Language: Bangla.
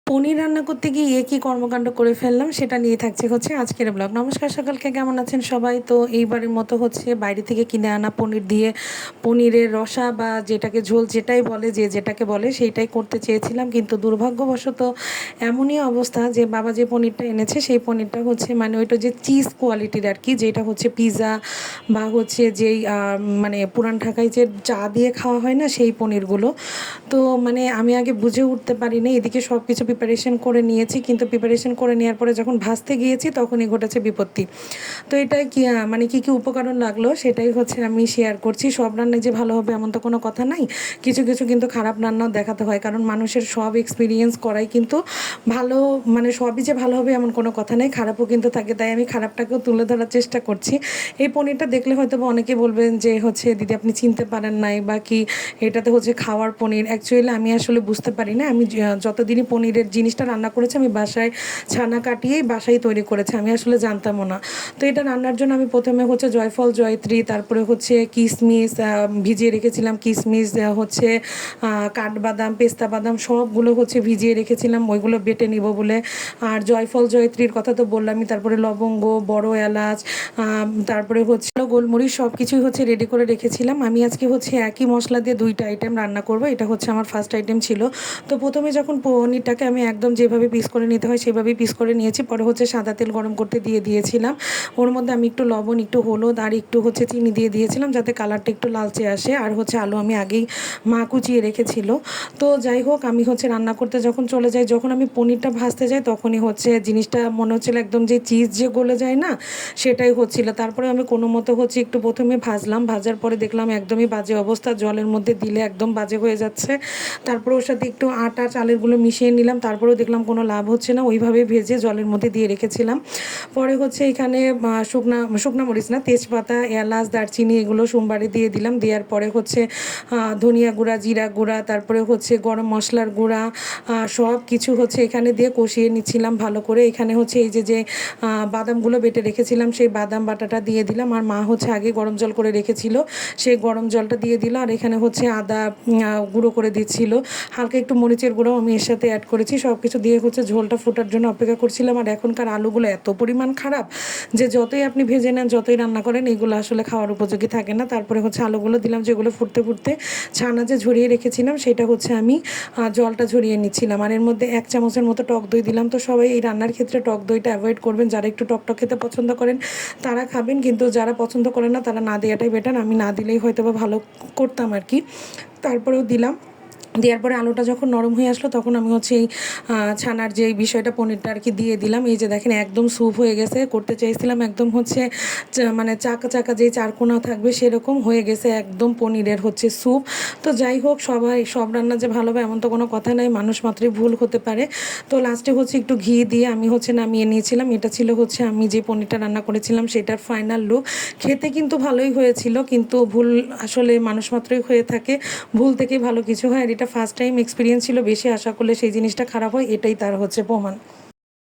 পনির রান্না করতে গিয়ে কী কর্মকাণ্ড করে ফেললাম সেটা নিয়ে থাকছে হচ্ছে আজকের ব্লগ। নমস্কার সকালকে, কেমন আছেন সবাই? তো এইবারের মতো হচ্ছে বাইরে থেকে কিনে আনা পনির দিয়ে পনিরের রসা বা যেটাকে ঝোল যেটাই বলে, যে যেটাকে বলে সেইটাই করতে চেয়েছিলাম, কিন্তু দুর্ভাগ্যবশত এমনই অবস্থা যে বাবা যে পনিরটা এনেছে সেই পনিরটা হচ্ছে মানে ওইটা যে চিজ কোয়ালিটির আর কি, যেটা হচ্ছে পিৎজা বা হচ্ছে যেই মানে পুরান ঢাকায় যে চা দিয়ে খাওয়া হয় না সেই পনিরগুলো। তো মানে আমি আগে বুঝে উঠতে পারিনি, এদিকে সব কিছু প্রিপারেশন করে নিয়েছি, কিন্তু প্রিপারেশন করে নেওয়ার পরে যখন ভাজতে গিয়েছি তখনই ঘটেছে বিপত্তি। তো এটাই কি মানে কী কী উপকরণ লাগলো সেটাই হচ্ছে আমি শেয়ার করছি। সব রান্নায় যে ভালো হবে এমন তো কোনো কথা নাই, কিছু কিছু কিন্তু খারাপ রান্নাও দেখাতে হয়, কারণ মানুষের সব এক্সপিরিয়েন্স করাই কিন্তু ভালো, মানে সবই যে ভালো হবে এমন কোনো কথা নেই, খারাপও কিন্তু থাকে, তাই আমি খারাপটাকেও তুলে ধরার চেষ্টা করছি। এই পনিরটা দেখলে হয়তো বা অনেকে বলবেন যে হচ্ছে দিদি আপনি চিনতে পারেন নাই বা কি, এটাতে হচ্ছে খাওয়ার পনির। অ্যাকচুয়ালি আমি আসলে বুঝতে পারি না, আমি যতদিনই পনিরের জিনিসটা রান্না করেছি আমি বাসায় ছানা কাটিয়েই বাসায় তৈরি করেছি, আমি আসলে জানতামও না। তো এটা রান্নার জন্য আমি প্রথমে হচ্ছে জয়ফল জয়ত্রী, তারপরে হচ্ছে কিশমিশ ভিজিয়ে রেখেছিলাম, কিশমিশ হচ্ছে কাঠবাদাম, পেস্তা বাদাম সবগুলো হচ্ছে ভিজিয়ে রেখেছিলাম ওইগুলো বেটে নিব বলে। আর জয়ফল জয়ত্রীর কথা তো বললামই, তারপরে লবঙ্গ, বড় এলাচ, তারপরে হচ্ছে গোলমরিচ সব কিছুই হচ্ছে রেডি করে রেখেছিলাম। আমি আজকে হচ্ছে একই মশলা দিয়ে দুইটা আইটেম রান্না করব, এটা হচ্ছে আমার ফার্স্ট আইটেম ছিল। তো প্রথমে যখন পনিরটাকে আমি একদম যেভাবে পিস করে নিতে হয় সেভাবেই পিস করে নিয়েছি, পরে হচ্ছে সাদা তেল গরম করতে দিয়ে দিয়েছিলাম, ওর মধ্যে আমি একটু লবণ, একটু হলুদ আর একটু হচ্ছে চিনি দিয়ে দিয়েছিলাম যাতে কালারটা একটু লালচে আসে। আর হচ্ছে আলু আমি আগেই মা কুচিয়ে রেখেছিল। তো যাই হোক, আমি হচ্ছে রান্না করতে যখন চলে যাই, যখন আমি পনিরটা ভাজতে যাই তখনই হচ্ছে জিনিসটা মনে হচ্ছিল একদম যে চিজ যে গলে যায় না সেটাই হচ্ছিল। তারপরে আমি কোনো মতো হচ্ছে একটু প্রথমে ভাজলাম, ভাজার পরে দেখলাম একদমই বাজে অবস্থা, জলের মধ্যে দিলে একদম বাজে হয়ে যাচ্ছে। তারপরে ওর সাথে একটু আটা চালেরগুলো মিশিয়ে নিলাম, তারপরেও দেখলাম কোনো লাভ হচ্ছে না, ওইভাবে ভেজে জলের মধ্যে দিয়ে রেখেছিলাম। পরে হচ্ছে এখানে শুকনা মরিচ না, তেজপাতা, এলাচ, দারচিনি এগুলো সোমবারে দিয়ে দিলাম, দেওয়ার পরে হচ্ছে ধনিয়া গুঁড়া, জিরা গুঁড়া, তারপরে হচ্ছে গরম মশলার গুঁড়া, সব কিছু হচ্ছে এখানে দিয়ে কষিয়ে নিচ্ছিলাম ভালো করে। এখানে হচ্ছে এই যে বাদামগুলো বেটে রেখেছিলাম সেই বাদাম বাটাটা দিয়ে দিলাম, আর মা হচ্ছে আগে গরম জল করে রেখেছিল সেই গরম জলটা দিয়ে দিল। আর এখানে হচ্ছে আদা গুঁড়ো করে দিচ্ছিল, হালকা একটু মরিচের গুঁড়ো আমি এর সাথে অ্যাড করেছি, সব কিছু দিয়ে হচ্ছে ঝোলটা ফোটার জন্য অপেক্ষা করছিলাম। আর এখনকার আলুগুলো এত পরিমাণ খারাপ যে যতই আপনি ভেজে নেন, যতই রান্না করেন, এগুলো আসলে খাওয়ার উপযোগী থাকে না। তারপরে হচ্ছে আলুগুলো দিলাম, যেগুলো ফুটতে ফুটতে ছানা যে ঝরিয়ে রেখেছিলাম সেটা হচ্ছে আমি জলটা ঝরিয়ে নিচ্ছিলাম। আর এর মধ্যে 1 চামচের মতো টক দই দিলাম। তো সবাই এই রান্নার ক্ষেত্রে টক দইটা অ্যাভয়েড করবেন, যারা একটু টকটক খেতে পছন্দ করেন তারা খাবেন, কিন্তু যারা পছন্দ করেন না তারা না দেওয়াটাই বেটার। আমি না দিলেই হয়তো বা ভালো করতাম আর কি, তারপরেও দিলাম। দেওয়ার পরে আলুটা যখন নরম হয়ে আসলো তখন আমি হচ্ছে এই ছানার যে বিষয়টা পনিরটা আর কি দিয়ে দিলাম। এই যে দেখেন একদম স্যুপ হয়ে গেছে, করতে চাইছিলাম একদম হচ্ছে মানে চাকা চাকা যেই চারকোনা থাকবে সেরকম হয়ে গেছে একদম পনিরের হচ্ছে স্যুপ। তো যাই হোক, সবাই সব রান্না যে ভালো হবে এমন তো কোনো কথা নাই, মানুষ মাত্রই ভুল হতে পারে। তো লাস্টে হচ্ছে একটু ঘি দিয়ে আমি হচ্ছে নামিয়ে নিয়েছিলাম। এটা ছিল হচ্ছে আমি যে পনিরটা রান্না করেছিলাম সেটার ফাইনাল লুক। খেতে কিন্তু ভালোই হয়েছিল, কিন্তু ভুল আসলে মানুষ মাত্রই হয়ে থাকে, ভুল থেকেই ভালো কিছু হয়। আর এটা ফার্স্ট টাইম এক্সপিরিয়েন্স ছিল, বেশি আশা করলে সেই জিনিসটা খারাপ হয়, এটাই তার হচ্ছে প্রমাণ।